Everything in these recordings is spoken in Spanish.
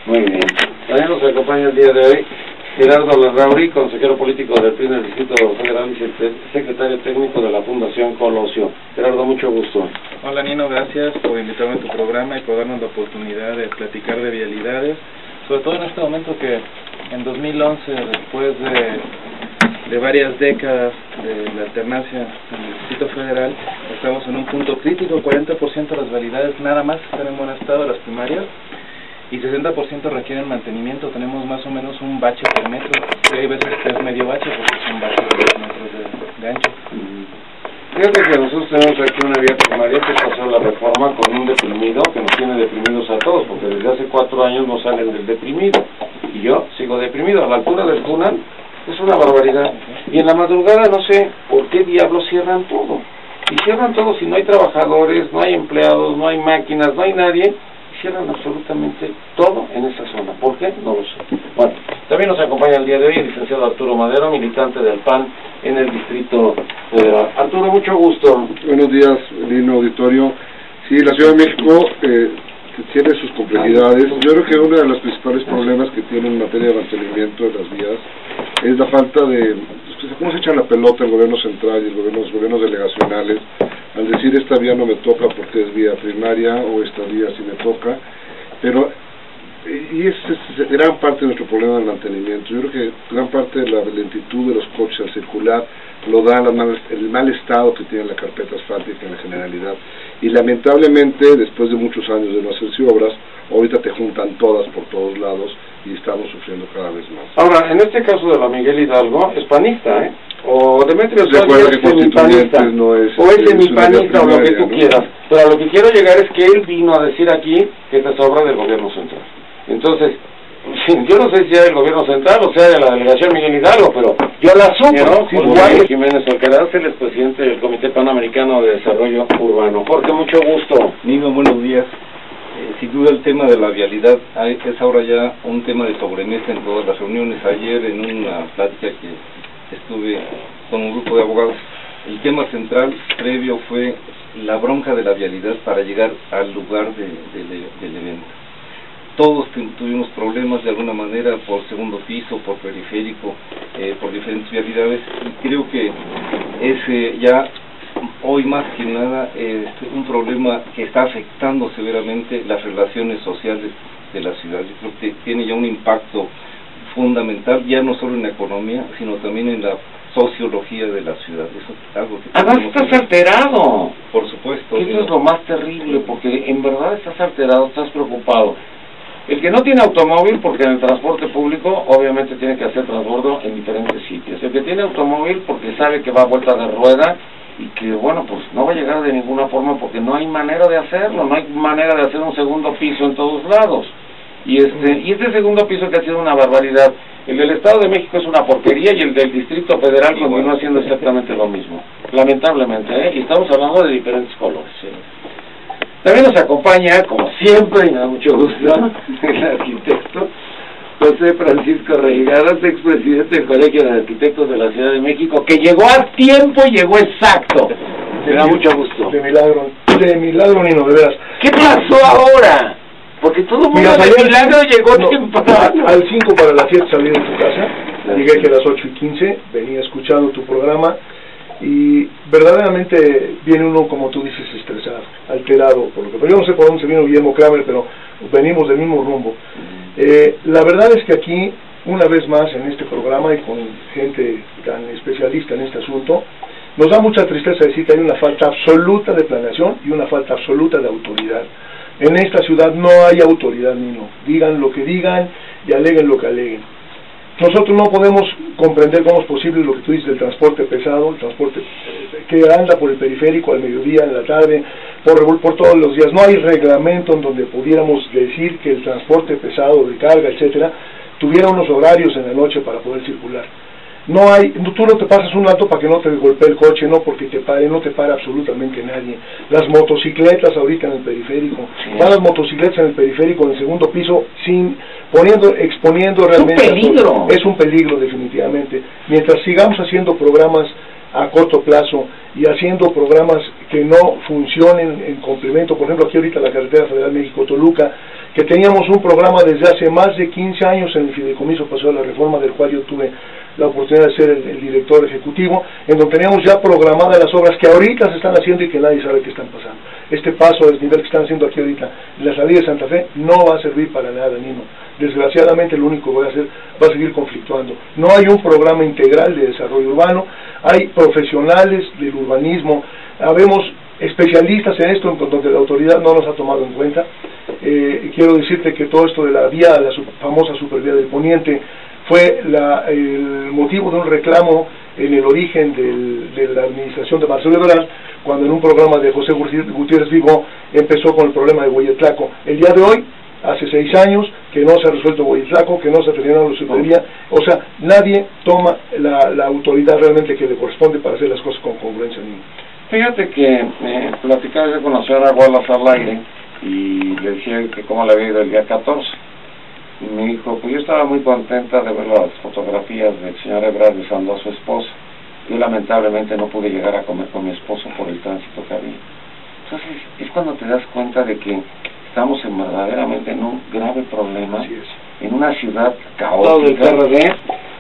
Muy bien. También nos acompaña el día de hoy Gerardo Larrauri, consejero político del PRI del Distrito Federal y secretario técnico de la Fundación Colosio. Gerardo, mucho gusto. Hola Nino, gracias por invitarme a tu programa y por darnos la oportunidad de platicar de vialidades, sobre todo en este momento que en 2011, después de varias décadas de la alternancia en el Distrito Federal, estamos en un punto crítico. 40% de las vialidades nada más están en buen estado, las primarias, y 60% requieren mantenimiento. Tenemos más o menos un bache por metro, y hay veces que es medio bache porque son baches de 2 metros de ancho. Fíjate que nosotros tenemos aquí una vía primaria que pasó la reforma con un deprimido que nos tiene deprimidos a todos, porque desde hace 4 años no salen del deprimido, y yo sigo deprimido. A la altura del Funan es una barbaridad, y en la madrugada no sé por qué diablos cierran todo, y cierran todo si no hay trabajadores, no hay empleados, no hay máquinas, no hay nadie. Cierran absolutamente todo en esa zona. ¿Por qué? No lo sé. Bueno, también nos acompaña el día de hoy el licenciado Arturo Madero, militante del PAN en el Distrito Federal. Arturo, mucho gusto. Buenos días, Lino Auditorio. Sí, la Ciudad de México tiene sus complejidades. Yo creo que uno de los principales problemas que tiene en materia de mantenimiento de las vías es la falta de... ¿Cómo se echa la pelota el gobierno central y los gobiernos delegacionales al decir esta vía no me toca porque es vía primaria o esta vía sí me toca? Pero, y es gran parte de nuestro problema del mantenimiento. Yo creo que gran parte de la lentitud de los coches al circular lo da el mal estado que tiene la carpeta asfáltica en la generalidad. Y lamentablemente, después de muchos años de no hacerse obras, ahorita te juntan todas por todos lados y estamos sufriendo cada vez más. Ahora, en este caso de la Miguel Hidalgo, es panista, ¿eh? O Demetrio Soria es semipanista, no es, o es semipanista, o lo que tú quieras. Pero a lo que quiero llegar es que él vino a decir aquí que esta es obra del gobierno central. Entonces, yo no sé si era del gobierno central o sea de la delegación Miguel Hidalgo, pero yo la supe, ¿no? Sí, Jorge Jiménez Alcaraz, él es presidente del Comité Panamericano de Desarrollo Urbano. Jorge, mucho gusto. Nino, buenos días. Sin duda el tema de la vialidad es ahora ya un tema de sobremesa en todas las reuniones. Ayer en una plática que estuve con un grupo de abogados, el tema central previo fue la bronca de la vialidad para llegar al lugar del evento. Todos tuvimos problemas de alguna manera por segundo piso, por periférico, por diferentes vialidades, y creo que es ya hoy más que nada un problema que está afectando severamente las relaciones sociales de la ciudad. Yo creo que tiene ya un impacto fundamental, ya no solo en la economía, sino también en la sociología de la ciudad. Eso es algo que además estás alterado. Por supuesto. Eso es lo más terrible, porque en verdad estás alterado, estás preocupado. El que no tiene automóvil, porque en el transporte público obviamente tiene que hacer transbordo en diferentes sitios. El que tiene automóvil porque sabe que va a vuelta de rueda y que, bueno, pues no va a llegar de ninguna forma porque no hay manera de hacerlo, no hay manera de hacer un segundo piso en todos lados. Y este segundo piso que ha sido una barbaridad, el del Estado de México es una porquería y el del Distrito Federal continúa haciendo exactamente lo mismo, lamentablemente, y estamos hablando de diferentes colores. También nos acompaña, como siempre, y me da mucho gusto, el arquitecto José Francisco Reigadas, expresidente del Colegio de Arquitectos de la Ciudad de México, que llegó a tiempo y llegó exacto. Me da mucho gusto. De milagro, Nino, de veras. ¿Qué pasó ahora? Porque todo el mundo de milagro llegó temprano. Al 5 para las 7 salí de tu casa, llegué aquí a las 8:15, venía escuchando tu programa, y verdaderamente viene uno, como tú dices, estresado, alterado, por lo que, pero yo no sé por dónde se vino Guillermo Kramer, pero venimos del mismo rumbo. La verdad es que aquí, una vez más en este programa y con gente tan especialista en este asunto, nos da mucha tristeza decir que hay una falta absoluta de planeación y una falta absoluta de autoridad. En esta ciudad no hay autoridad, Nino. Digan lo que digan y aleguen lo que aleguen. Nosotros no podemos comprender cómo es posible lo que tú dices del transporte pesado, el transporte que anda por el periférico al mediodía, en la tarde, por todos los días. No hay reglamento en donde pudiéramos decir que el transporte pesado, de carga, etcétera, tuviera unos horarios en la noche para poder circular. No hay, tú no te pasas un alto para que no te golpee el coche, no porque te pare, no te para absolutamente nadie. Las motocicletas ahorita en el periférico, van las motocicletas en el periférico en el segundo piso exponiendo realmente. Es un peligro. Es un peligro definitivamente. Mientras sigamos haciendo programas a corto plazo y haciendo programas que no funcionen en complemento. Por ejemplo, aquí ahorita la carretera federal México-Toluca, que teníamos un programa desde hace más de 15 años en el fideicomiso pasó a la reforma, del cual yo tuve la oportunidad de ser el director ejecutivo, en donde teníamos ya programadas las obras que ahorita se están haciendo y que nadie sabe qué están pasando. Este paso del nivel que están haciendo aquí ahorita en la salida de Santa Fe no va a servir para nada, Nino. Desgraciadamente lo único que voy a hacer va a seguir conflictuando. No hay un programa integral de desarrollo urbano, hay profesionales del urbanismo, habemos especialistas en esto, donde la autoridad no nos ha tomado en cuenta. Quiero decirte que todo esto de la vía, la famosa supervía del Poniente, fue el motivo de un reclamo en el origen de la administración de Marcelo Ebrard, cuando en un programa de José Gutiérrez Vigo empezó con el problema de Hueyotlaco. El día de hoy, hace 6 años, que no se ha resuelto Hueyotlaco, que no se ha terminado la supervía, o sea, nadie toma la autoridad realmente que le corresponde para hacer las cosas con congruencia. Fíjate que platicaba yo con la señora Wallace al aire y le decía que cómo le había ido el día 14. Y me dijo, pues yo estaba muy contenta de ver las fotografías del señor Ebrard besando a su esposa. Yo lamentablemente no pude llegar a comer con mi esposo por el tránsito que había. Entonces es cuando te das cuenta de que estamos verdaderamente en un grave problema, en una ciudad caótica.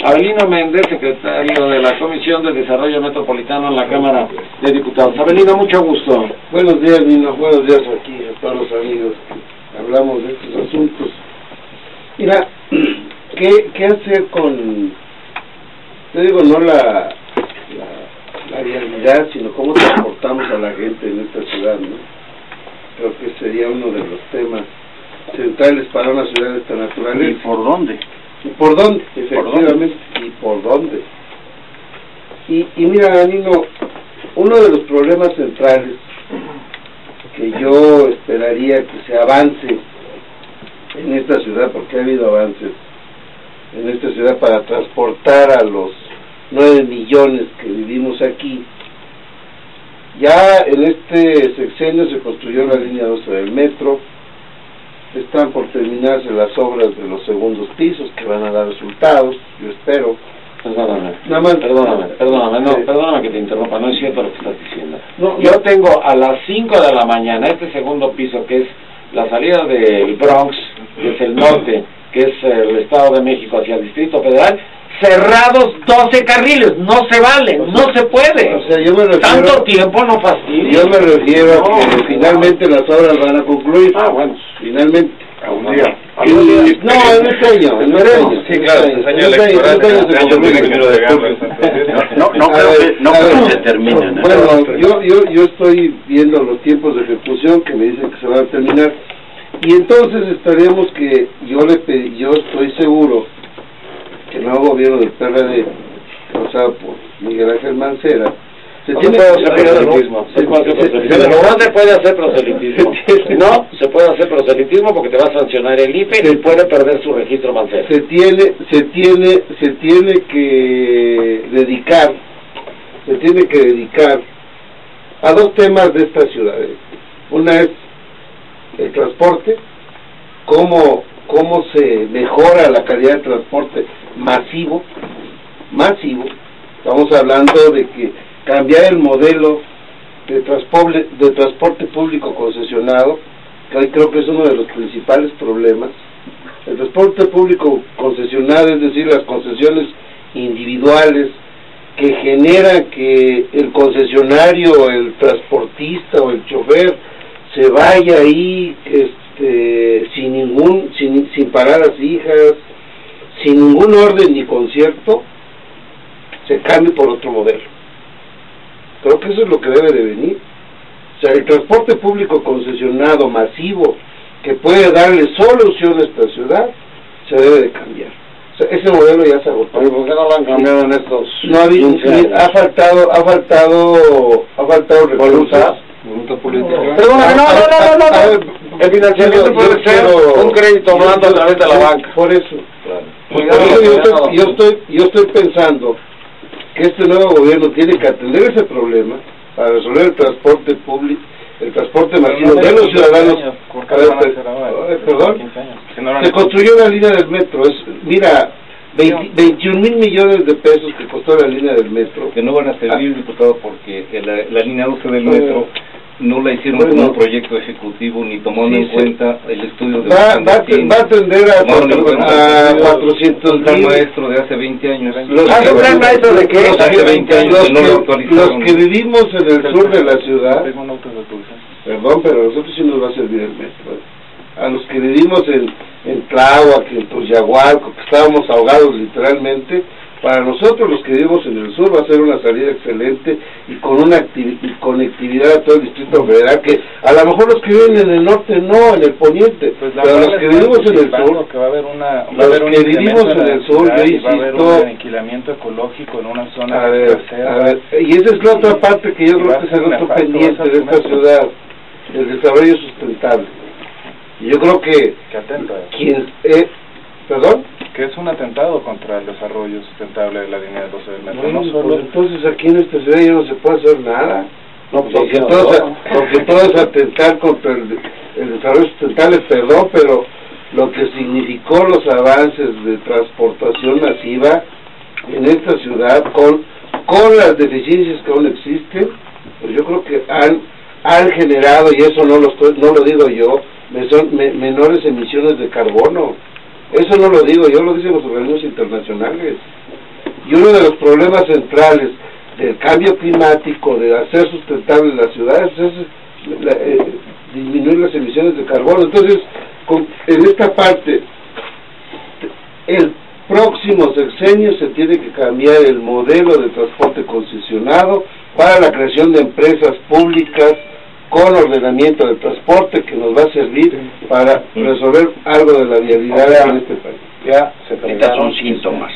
Abelino Méndez, secretario de la Comisión de Desarrollo Metropolitano en la Cámara de Diputados. Abelino, mucho gusto. Buenos días, Nino. Buenos días aquí a todos los amigos que hablamos de estos asuntos. Mira, ¿qué hacer con, te digo, no la vialidad, sino cómo transportamos a la gente en esta ciudad, ¿no? Creo que sería uno de los temas centrales para una ciudad de esta naturaleza. ¿Y por dónde? ¿Y por dónde? Efectivamente, ¿y por dónde? Y mira, Nino, uno de los problemas centrales que yo esperaría que se avance en esta ciudad, porque ha habido avances en esta ciudad para transportar a los 9 millones que vivimos aquí. Ya en este sexenio se construyó la línea 12 del metro, están por terminarse las obras de los segundos pisos que van a dar resultados, yo espero. Perdóname, nada más, perdóname que te interrumpa, no es cierto lo que estás diciendo. Yo tengo a las 5 de la mañana este segundo piso, que es la salida del Bronx, que es el norte, que es el Estado de México hacia el Distrito Federal, cerrados 12 carriles, no se vale, no se puede. O sea, yo me refiero, tanto tiempo no fastidia. Yo me refiero a que finalmente las obras van a concluir. Bueno, finalmente. Algún día. No, en este año, en este año. Sí, claro, este año electoral, no creo que se termine. Bueno, yo estoy viendo los tiempos de ejecución que me dicen que se van a terminar, y entonces esperaríamos que yo estoy seguro que el nuevo gobierno del PRD, causado por Miguel Ángel Mancera, se puede hacer proselitismo. No se puede hacer proselitismo. No se puede hacer proselitismo porque te va a sancionar el IPE y puede perder su registro Mancera. Se tiene que dedicar a dos temas de esta ciudad. Una es el transporte, cómo se mejora la calidad de transporte masivo. Estamos hablando de que cambiar el modelo de transporte público concesionado, que hoy creo que es uno de los principales problemas. El transporte público concesionado, es decir, las concesiones individuales, que generan que el concesionario, el transportista o el chofer se vaya ahí sin paradas fijas, sin ningún orden ni concierto, se cambie por otro modelo. Creo que eso es lo que debe de venir. O sea, el transporte público concesionado masivo, que puede darle solución a esta ciudad, se debe de cambiar. O sea, ese modelo ya se agotó. ¿Por qué no lo han cambiado en estos? No ha faltado recursos. Voluntad política. No. El financiamiento puede ser un crédito blando a través de la banca. Por eso. Yo estoy pensando que este nuevo gobierno tiene que atender ese problema para resolver el transporte público, el transporte masivo de los ciudadanos. Perdón, se construyó una línea del metro. Mira, 21,000 millones de pesos que costó la línea del metro. Que no van a servir, diputado, porque la línea 12 del metro no la hicieron como un proyecto ejecutivo ni tomando en cuenta el estudio de va a atender a 400,000 maestro de hace 20 años. ¿Un plan maestro de qué? Hace 20 años no lo actualizaron. Los que vivimos en el sur de la ciudad, perdón, pero a nosotros sí nos va a servir el metro. A los que vivimos en Tláhuac, en Toyahualco, que estábamos ahogados literalmente, para nosotros los que vivimos en el sur va a ser una salida excelente y con una conectividad a todo el Distrito Federal, que a lo mejor los que viven en el norte no, en el poniente, pues pero los que vivimos en el sur, que va a haber una, los que vivimos en el sur, yo insisto, va a haber un aniquilamiento ecológico en una zona a ver, y esa es la otra parte que yo creo que es el otro pendiente de esta ciudad, el desarrollo sustentable. Y yo creo que atenta ¿perdón? Que es un atentado contra el desarrollo sustentable de la línea 12 del metro. No solo, pues entonces aquí en esta ciudad ya no se puede hacer nada. No, porque todo es atentar contra el desarrollo sustentable, perdón, pero lo que significó los avances de transportación masiva en esta ciudad con las deficiencias que aún existen, pues yo creo que han generado, y eso no lo digo yo, menores emisiones de carbono. Eso no lo digo yo, lo dicen los organismos internacionales. Y uno de los problemas centrales del cambio climático, de hacer sustentables las ciudades, es disminuir las emisiones de carbono. Entonces, en esta parte, el próximo sexenio se tiene que cambiar el modelo de transporte concesionado para la creación de empresas públicas con ordenamiento del transporte que nos va a servir para resolver algo de la vialidad en este país. Estos son síntomas.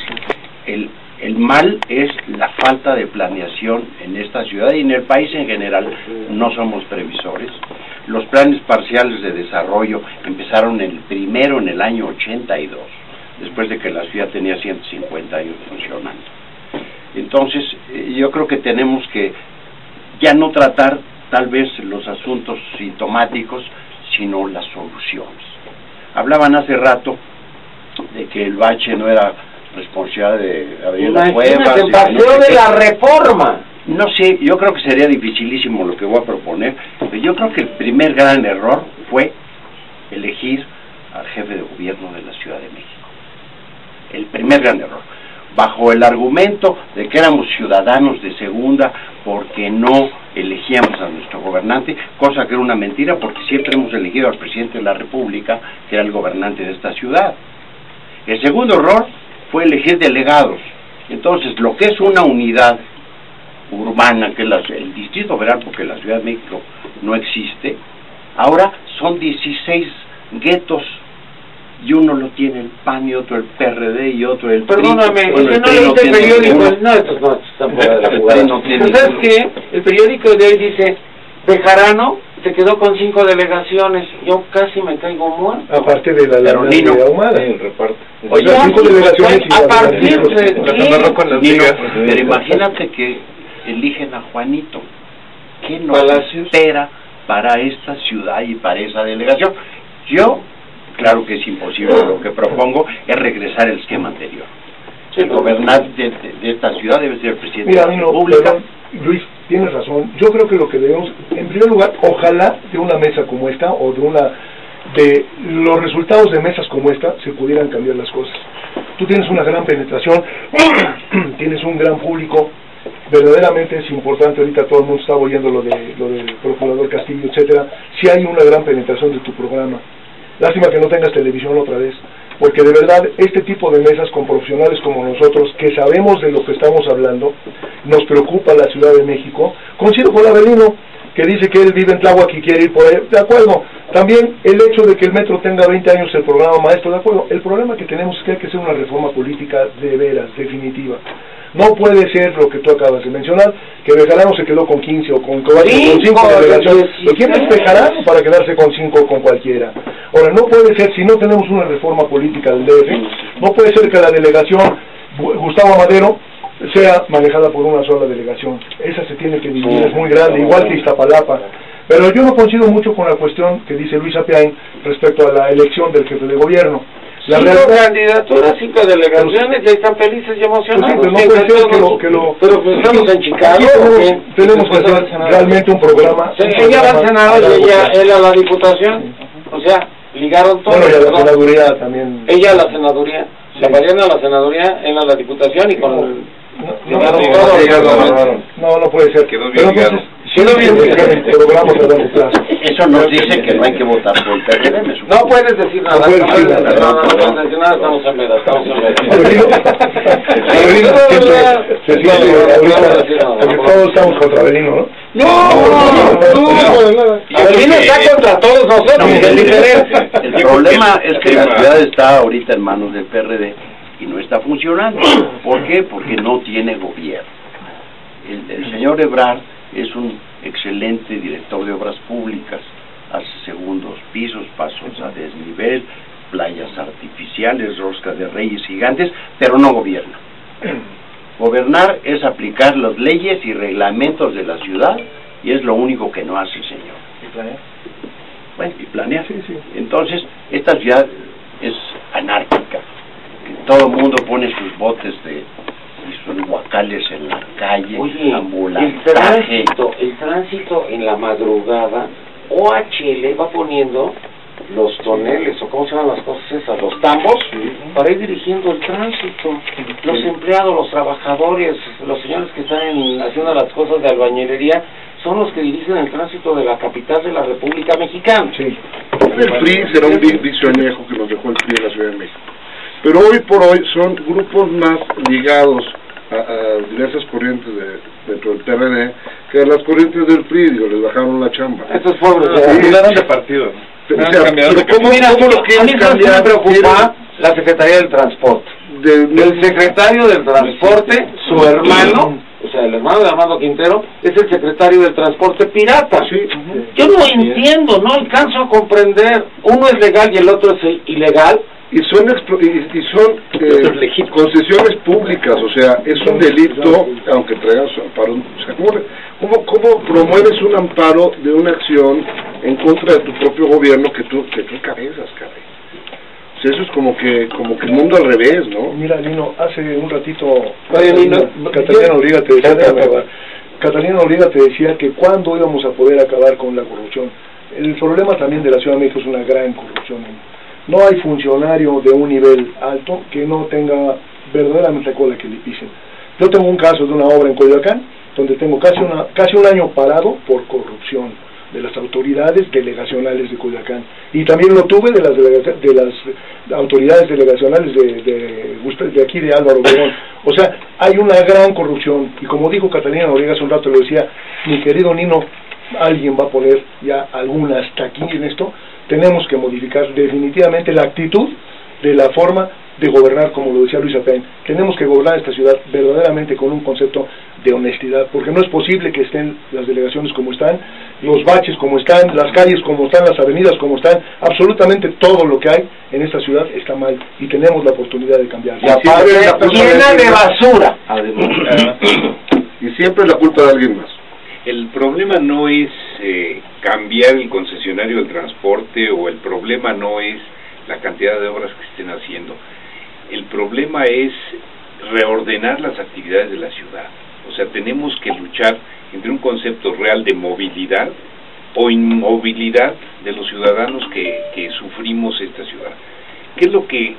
El mal es la falta de planeación en esta ciudad y en el país en general. No somos previsores. Los planes parciales de desarrollo empezaron primero en el año 82, después de que la ciudad tenía 150 años funcionando. Entonces, yo creo que tenemos que ya no tratar tal vez los asuntos sintomáticos, sino las soluciones. Hablaban hace rato de que el bache no era responsabilidad de Avenida Cuevas. El paseo de la Reforma. No sé, yo creo que sería dificilísimo lo que voy a proponer, pero yo creo que el primer gran error fue elegir al jefe de gobierno de la Ciudad de México. El primer gran error. Bajo el argumento de que éramos ciudadanos de segunda porque no elegíamos a nuestro gobernante, cosa que era una mentira porque siempre hemos elegido al presidente de la República, que era el gobernante de esta ciudad. El segundo error fue elegir delegados. Entonces, lo que es una unidad urbana, que es el Distrito Federal, porque la Ciudad de México no existe, ahora son 16 guetos, y uno lo tiene el PAN y otro el PRD y otro el PRI. Perdóname, es que no leíste el periódico. No, estos no están fuera de la jugada. ¿Sabes qué? El periódico de hoy dice, Bejarano se quedó con 5 delegaciones. Yo casi me caigo muerto. Aparte de la Nino, ahumada. El reparto. Oye, 5 delegaciones a partir de pero imagínate que eligen a Juanito. ¿Qué nos Palacios espera para esta ciudad y para esa delegación? Yo, claro que es imposible, lo que propongo es regresar al esquema anterior. El gobernante de esta ciudad debe ser el presidente de la República. Perdón, Luis, tienes razón. Yo creo que lo que debemos, en primer lugar, ojalá de una mesa como esta o de los resultados de mesas como esta se pudieran cambiar las cosas. Tú tienes una gran penetración, tienes un gran público, verdaderamente es importante. Ahorita todo el mundo está oyendo lo del procurador Castillo, etcétera. Si hay una gran penetración de tu programa. Lástima que no tengas televisión otra vez, porque de verdad este tipo de mesas con profesionales como nosotros, que sabemos de lo que estamos hablando, nos preocupa la Ciudad de México. Coincido con Avelino, que dice que él vive en Tláhuac y quiere ir por ahí, de acuerdo. También el hecho de que el metro tenga 20 años el programa maestro, de acuerdo. El problema que tenemos es que hay que hacer una reforma política de veras, definitiva. No puede ser lo que tú acabas de mencionar, que Bejarano se quedó con 15 o con 5 delegaciones. ¿Quién es Bejarano para quedarse con 5 o con cualquiera? Ahora, no puede ser, si no tenemos una reforma política del DF, no puede ser que la delegación Gustavo Madero sea manejada por una sola delegación. Esa se tiene que dividir, es muy grande, igual que Iztapalapa. Pero yo no coincido mucho con la cuestión que dice Luis Apiain respecto a la elección del jefe de gobierno. La 5 realidad, candidaturas, 5 delegaciones, y ahí están felices y emocionados. pero no puede ser Pero pues estamos en Chicago. tenemos que hacer realmente un programa. Ella va al Senado y él a la Diputación. O sea, ligaron todo. Bueno, y a la senaduría también. Ella a la senaduría, la Mariana a la senaduría, él a la Diputación y con no puede ser. Quedó bien ligado. Eso nos dice que no hay que votar por el PRD. No puedes decir nada. No puedes decir nada, estamos en veda, Porque todos estamos contra Avelino, ¿no? Avelino está contra todos nosotros, es diferente. El problema es que la ciudad está ahorita en manos del PRD y no está funcionando. ¿Por qué? Porque no tiene gobierno. El señor Ebrard es un excelente director de obras públicas, hace segundos pisos, pasos a desnivel, playas artificiales, roscas de reyes gigantes, pero no gobierna. Gobernar es aplicar las leyes y reglamentos de la ciudad, y es lo único que no hace el señor. ¿Y planear? Bueno, y planear. Sí. Entonces, esta ciudad es anárquica. Todo el mundo pone sus botes y sus guacales en la calle, ambulantaje. El tránsito en la madrugada, OHL va poniendo los toneles, o cómo se llaman las cosas esas, los tambos, para ir dirigiendo el tránsito. Los empleados, los trabajadores, los señores que están haciendo las cosas de albañilería, son los que dirigen el tránsito de la capital de la República Mexicana. Sí. El PRI será un vicio añejo que nos dejó el PRI en la Ciudad de México. Pero hoy por hoy son grupos más ligados a diversas corrientes dentro del PRD que a las corrientes del PRI, les bajaron la chamba. Estos pobres cambiaron de partido. Pero ¿cómo lo quieren cambiar? Me preocupa la Secretaría del Transporte. El secretario del Transporte, su hermano, o sea, el hermano de Armando Quintero, es el secretario del Transporte pirata. Sí. Yo no entiendo, no alcanzo a comprender. Uno es legal y el otro es ilegal. Y son concesiones públicas, o sea, es un delito, aunque traigas amparo. O sea, ¿cómo promueves un amparo de una acción en contra de tu propio gobierno que tú encabezas, caray? O sea, eso es como que el mundo al revés, ¿no? Mira, Lino, hace un ratito Catalina Noriega te decía que cuándo íbamos a poder acabar con la corrupción. El problema también de la Ciudad de México es una gran corrupción. No hay funcionario de un nivel alto que no tenga verdaderamente cola que le pisen. Yo tengo un caso de una obra en Coyoacán, donde tengo casi un año parado por corrupción de las autoridades delegacionales de Coyoacán. Y también lo tuve de las autoridades delegacionales de aquí de Álvaro Obregón. O sea, hay una gran corrupción. Y como dijo Catalina Noriega hace un rato, le decía, mi querido Nino, alguien va a poner ya alguna hasta aquí en esto. Tenemos que modificar definitivamente la actitud de la forma de gobernar, como lo decía Luis Apen. Tenemos que gobernar esta ciudad verdaderamente con un concepto de honestidad, porque no es posible que estén las delegaciones como están, los baches como están, las calles como están, las avenidas como están, absolutamente todo lo que hay en esta ciudad está mal y tenemos la oportunidad de cambiar. Y aparte, llena de basura. Y siempre la culpa de alguien más. El problema no es cambiar el concesionario del transporte, o el problema no es la cantidad de obras que estén haciendo. El problema es reordenar las actividades de la ciudad. O sea, tenemos que luchar entre un concepto real de movilidad o inmovilidad de los ciudadanos que sufrimos esta ciudad. ¿Qué es lo que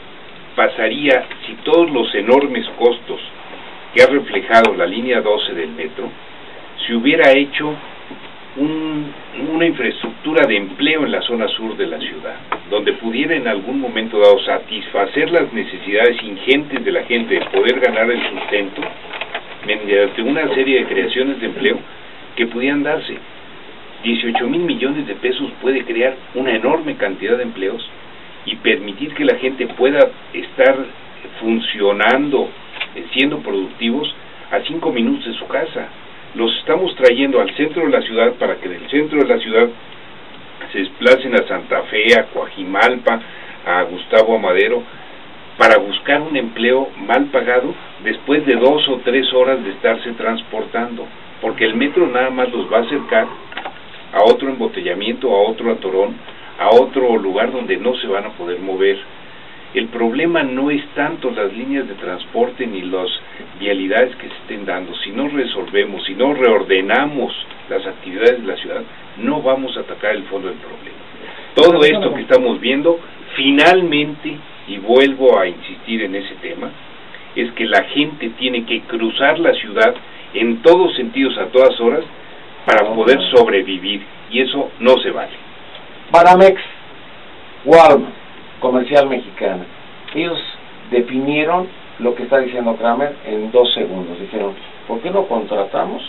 pasaría si todos los enormes costos que ha reflejado la línea 12 del metro se hubiera hecho una infraestructura de empleo en la zona sur de la ciudad, donde pudiera en algún momento dado satisfacer las necesidades ingentes de la gente de poder ganar el sustento mediante una serie de creaciones de empleo que pudieran darse? 18,000 millones de pesos puede crear una enorme cantidad de empleos y permitir que la gente pueda estar funcionando, siendo productivos a 5 minutos de su casa. Los estamos trayendo al centro de la ciudad para que del centro de la ciudad se desplacen a Santa Fe, a Coajimalpa, a Gustavo Amadero, para buscar un empleo mal pagado después de 2 o 3 horas de estarse transportando, porque el metro nada más los va a acercar a otro embotellamiento, a otro atorón, a otro lugar donde no se van a poder mover. El problema no es tanto las líneas de transporte ni las vialidades que se estén dando. Si no resolvemos, si no reordenamos las actividades de la ciudad, no vamos a atacar el fondo del problema. Todo esto que estamos viendo, finalmente, y vuelvo a insistir en ese tema, es que la gente tiene que cruzar la ciudad en todos sentidos a todas horas para poder sobrevivir, y eso no se vale. Banamex, Walmart, Comercial Mexicana, ellos definieron lo que está diciendo Kramer en 2 segundos. Dijeron, ¿por qué no contratamos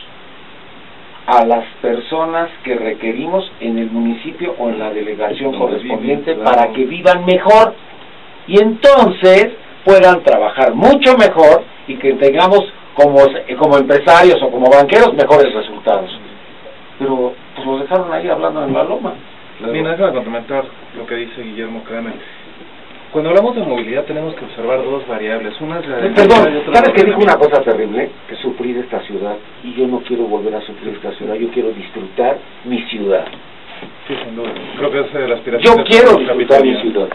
a las personas que requerimos en el municipio o en la delegación correspondiente para que vivan mejor y entonces puedan trabajar mucho mejor y que tengamos como empresarios o como banqueros mejores resultados? Pero pues los dejaron ahí hablando en la loma. Mira, déjame complementar lo que dice Guillermo Kramer. Cuando hablamos de movilidad tenemos que observar 2 variables. Una es la de... Perdón, ¿sabes que dijo una cosa terrible? Que sufrir esta ciudad, y yo no quiero volver a sufrir esta ciudad, yo quiero disfrutar mi ciudad. Sí, sin duda. Creo que es la aspiración. Yo quiero disfrutar mi ciudad.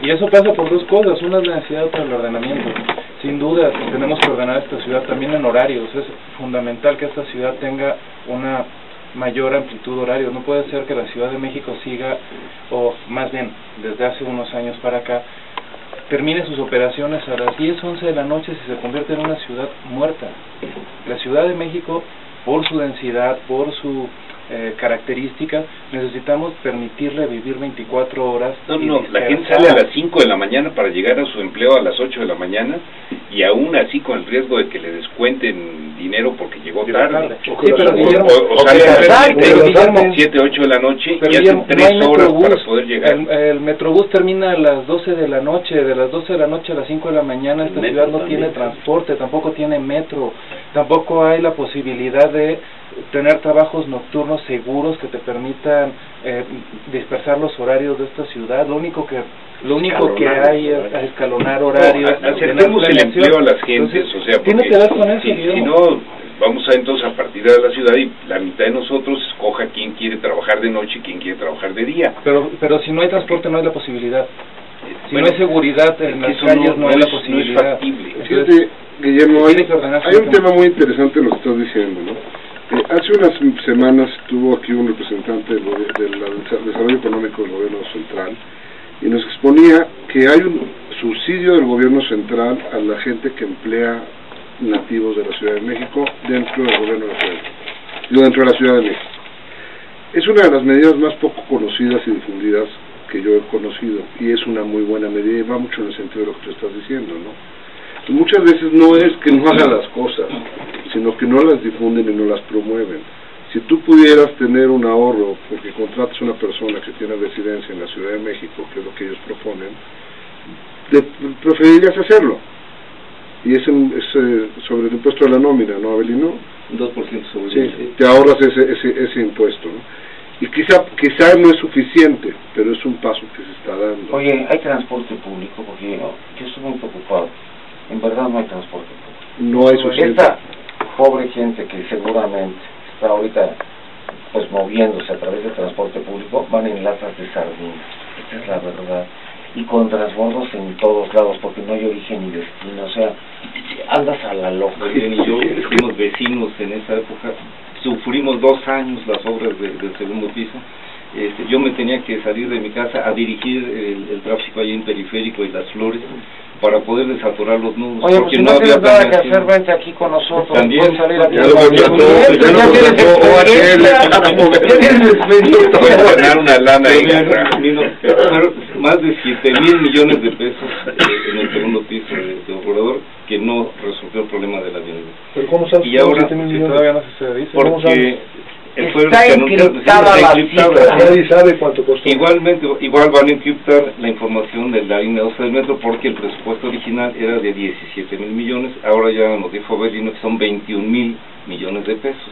Y eso pasa por 2 cosas. Una es la necesidad, otra el ordenamiento. Sin duda tenemos que ordenar esta ciudad también en horarios. Es fundamental que esta ciudad tenga una mayor amplitud horaria. No puede ser que la Ciudad de México siga, o más bien desde hace unos años para acá, termine sus operaciones a las 10, 11 de la noche si se convierte en una ciudad muerta. La Ciudad de México, por su densidad, por su característica, necesitamos permitirle vivir 24 horas. No, la gente sale a las 5 de la mañana para llegar a su empleo a las 8 de la mañana, y aún así con el riesgo de que le descuenten dinero porque llegó tarde. Sí, pero Guillermo, o sale a las 7, 8 de la noche y hacen 3 horas para poder llegar. El Metrobús termina a las 12 de la noche, de las 12 de la noche a las 5 de la mañana. Esta ciudad no tiene transporte, tampoco tiene metro, tampoco hay la posibilidad de tener trabajos nocturnos seguros que te permitan dispersar los horarios de esta ciudad. Lo único que hay es escalonar horarios. Acercemos el empleo a las gentes. Entonces, o sea, tiene que ver con eso. Si no, vamos a entonces a partir de la ciudad y la mitad de nosotros escoja quién quiere trabajar de noche y quién quiere trabajar de día. Pero si no hay transporte no hay la posibilidad. Si no hay seguridad en las calles no hay la posibilidad. No es factible. Fíjate, Guillermo, hay un tema muy interesante en lo que estás diciendo, ¿no? Hace unas semanas estuvo aquí un representante del Desarrollo Económico del Gobierno Central y nos exponía que hay un subsidio del Gobierno Central a la gente que emplea nativos de la Ciudad de México dentro del Gobierno Nacional, dentro de la Ciudad de México. Es una de las medidas más poco conocidas y difundidas que yo he conocido, y es una muy buena medida y va mucho en el sentido de lo que tú estás diciendo, ¿no? Muchas veces no es que no hagan las cosas, sino que no las difunden y no las promueven. Si tú pudieras tener un ahorro porque contratas a una persona que tiene residencia en la Ciudad de México, que es lo que ellos proponen, preferirías hacerlo. Y es sobre el impuesto de la nómina, ¿no, Abelino? 2% sobre sí, te ahorras ese impuesto, ¿no? Y quizá no es suficiente, pero es un paso que se está dando. Oye, ¿hay transporte público? Porque yo estoy muy preocupado. En verdad no hay transporte público. No hay suficiente. Esta pobre gente que seguramente está ahorita pues moviéndose a través del transporte público, van en latas de sardinas. Esta es la verdad. Y con transbordos en todos lados, porque no hay origen ni destino. O sea, andas a la loca. Bien, y yo fuimos vecinos en esa época. Sufrimos 2 años las obras del segundo piso. Yo me tenía que salir de mi casa a dirigir el tráfico allí en Periférico y Las Flores para poder desaturar los nudos. Oye, porque pues si no tienes nada que hacer, vente aquí con nosotros. También puedes salir aquí. Ya tienes experiencia. Puedes ganar una lana ahí. Más de 7,000 millones de pesos en el segundo piso de Obrador, que no resolvió el problema de la vivienda. ¿Pero cómo sabes? Y ahora, todavía no se dice. porque está encriptada la cifra. Nadie sabe cuánto costó. Igual van a encriptar la información de la línea 12 del metro, porque el presupuesto original era de 17,000 millones, ahora ya nos dijo Abelino que son 21,000 millones de pesos.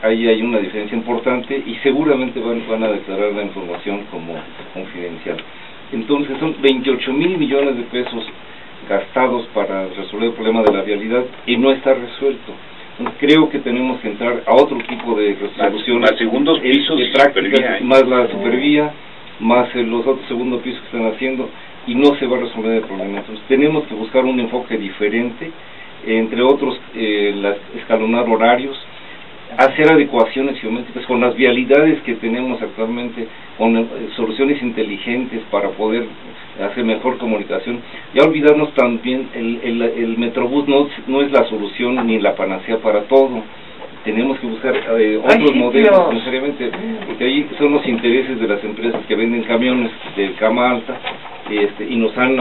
Ahí hay una diferencia importante y seguramente van a declarar la información como confidencial. Entonces son 28,000 millones de pesos gastados para resolver el problema de la vialidad y no está resuelto. Entonces, creo que tenemos que entrar a otro tipo de resolución. Más segundos pisos de prácticas, más la supervía, más los otros segundos pisos que están haciendo. y no se va a resolver el problema. Entonces tenemos que buscar un enfoque diferente, entre otros escalonar horarios, hacer adecuaciones geométricas con las vialidades que tenemos actualmente, con soluciones inteligentes para poder hacer mejor comunicación. Ya olvidarnos también, el Metrobús no es la solución ni la panacea para todo. Tenemos que buscar otros modelos necesariamente, porque ahí son los intereses de las empresas que venden camiones de gama alta, y nos han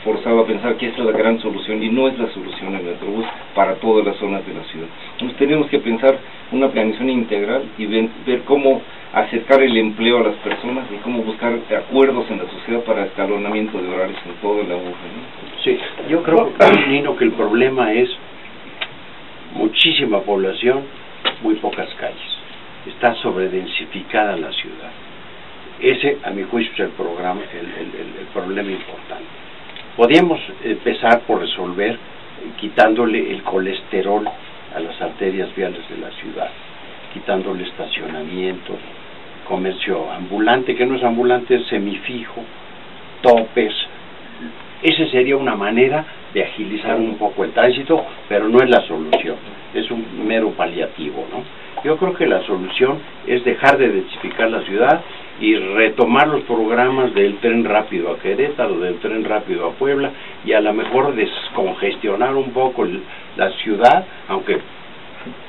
forzado a pensar que esa es la gran solución, y no es la solución el Metrobús para todas las zonas de la ciudad. Entonces tenemos que pensar una planeación integral y ver cómo acercar el empleo a las personas y cómo buscar acuerdos en la sociedad para escalonamiento de horarios en todo el agua, ¿no? Sí, yo creo, Nino, que el problema es muchísima población, muy pocas calles. Está sobredensificada la ciudad. Ese, a mi juicio, es el problema importante. Podríamos empezar por resolver quitándole el colesterol a las arterias viales de la ciudad, quitándole estacionamientos, comercio ambulante, que no es ambulante, es semifijo, topes. Esa sería una manera de agilizar un poco el tránsito, pero no es la solución, es un mero paliativo, ¿no? Yo creo que la solución es dejar de densificar la ciudad y retomar los programas del tren rápido a Querétaro, del tren rápido a Puebla, y a lo mejor descongestionar un poco la ciudad, aunque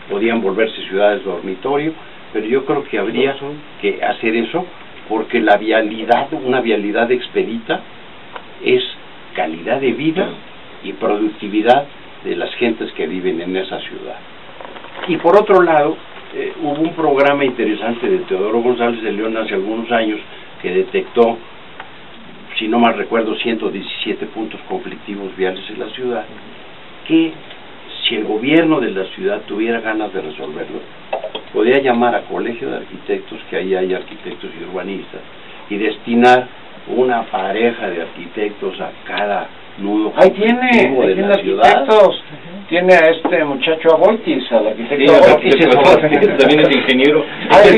podían volverse ciudades dormitorio, pero yo creo que habría que hacer eso, porque la vialidad, una vialidad expedita, es calidad de vida y productividad de las gentes que viven en esa ciudad. Y por otro lado, hubo un programa interesante de Teodoro González de León hace algunos años que detectó, si no mal recuerdo, 117 puntos conflictivos viales en la ciudad, que si el gobierno de la ciudad tuviera ganas de resolverlo, podía llamar a colegio de arquitectos, que ahí hay arquitectos y urbanistas, y destinar una pareja de arquitectos a cada nudo conflictivo de la ciudad. Arquitectos. Tiene a este muchacho Aboitis, al arquitecto Aboitis, también es ingeniero. ¿Es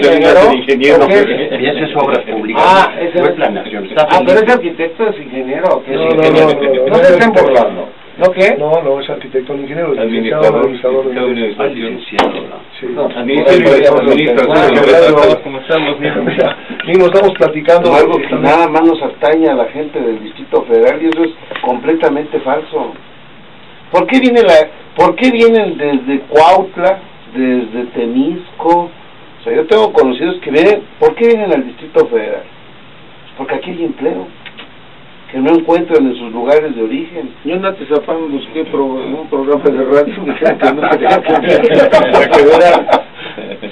ingeniero? Y esa es obra pública. Ese es planeación. Pero ese arquitecto es ingeniero. No se estén burlando. ¿No qué? No, es arquitecto, ingeniero, administrador como estamos, Nino, estamos platicando algo que nada más nos atañe a la gente del Distrito Federal, y eso es completamente falso. ¿Por qué vienen desde Cuautla, desde Temisco? O sea, yo tengo conocidos que vienen. ¿Por qué vienen al Distrito Federal? Porque aquí hay empleo que no encuentran en sus lugares de origen. Yo en Atizapán busqué un programa de radio que no tenía que ver.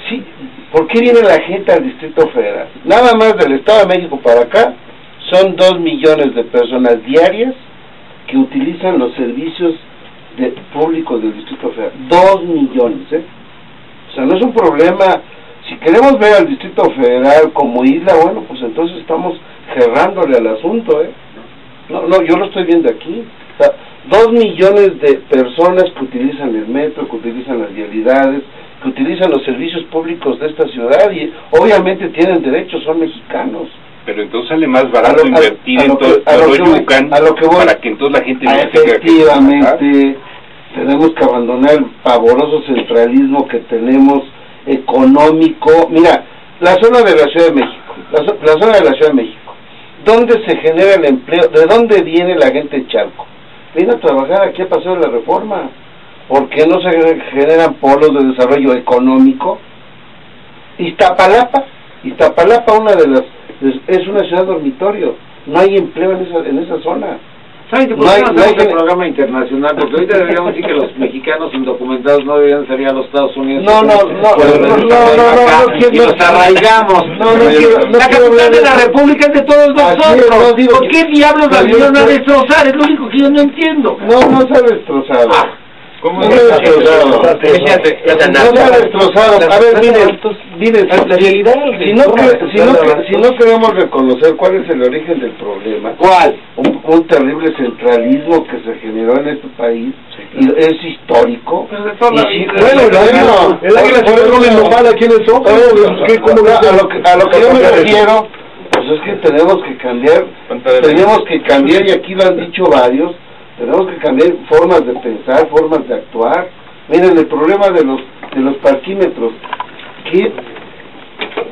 Sí, ¿por qué viene la gente al Distrito Federal? Nada más del Estado de México para acá, son 2 millones de personas diarias que utilizan los servicios públicos del Distrito Federal. 2 millones, O sea, no es un problema. Si queremos ver al Distrito Federal como isla, bueno, pues entonces estamos cerrándole al asunto, No, yo lo estoy viendo aquí. O sea, 2 millones de personas que utilizan el metro, que utilizan las vialidades, que utilizan los servicios públicos de esta ciudad, y obviamente tienen derechos, son mexicanos. Pero entonces sale más barato invertir en todo Yucatán para que entonces la gente no efectivamente tenemos que abandonar el pavoroso centralismo que tenemos económico. Mira, la zona de la Ciudad de México, la zona de la Ciudad de México, ¿dónde se genera el empleo? ¿De dónde viene la gente de Chalco? Viene a trabajar aquí a Paseo de la Reforma. ¿Por qué no se generan polos de desarrollo económico? Iztapalapa, es una ciudad dormitorio. No hay empleo en esa zona. ¿Saben que por qué no hacemos un programa internacional? Porque ahorita deberíamos decir que los mexicanos indocumentados no deberían salir a los Estados Unidos. No, y nos arraigamos. La capital de la República es de todos nosotros. ¿Por qué diablos la vinieron a destrozar? Es lo único que yo no entiendo. No se ha destrozado. ¿Cómo no se ha destrozado? No se ha destrozado. A ver, miren, la realidad, si no queremos reconocer cuál es el origen del problema, ¿cuál? Un terrible centralismo que se generó en este país, y es histórico. El águila se ve con el normal aquí en el Zócalo. A lo que yo me refiero Pues es que tenemos que cambiar, y aquí lo han dicho varios, tenemos que cambiar formas de pensar, formas de actuar. Miren, el problema de los parquímetros, que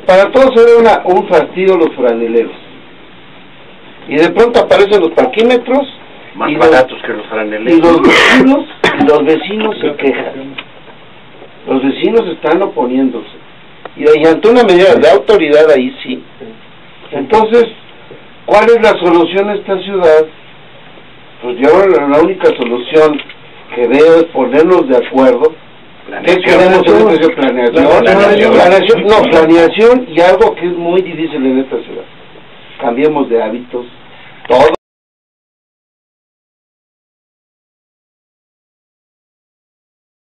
para todos era un fastidio los franeleros. Y de pronto aparecen los parquímetros, más baratos que los franeleros. Y los vecinos se quejan. Los vecinos están oponiéndose. Y ante una medida de autoridad ahí sí. Entonces, ¿cuál es la solución a esta ciudad? Pues yo la única solución que veo es ponernos de acuerdo. ¿Qué queremos en planeación? Planeación y algo que es muy difícil en esta ciudad. Cambiemos de hábitos. Todo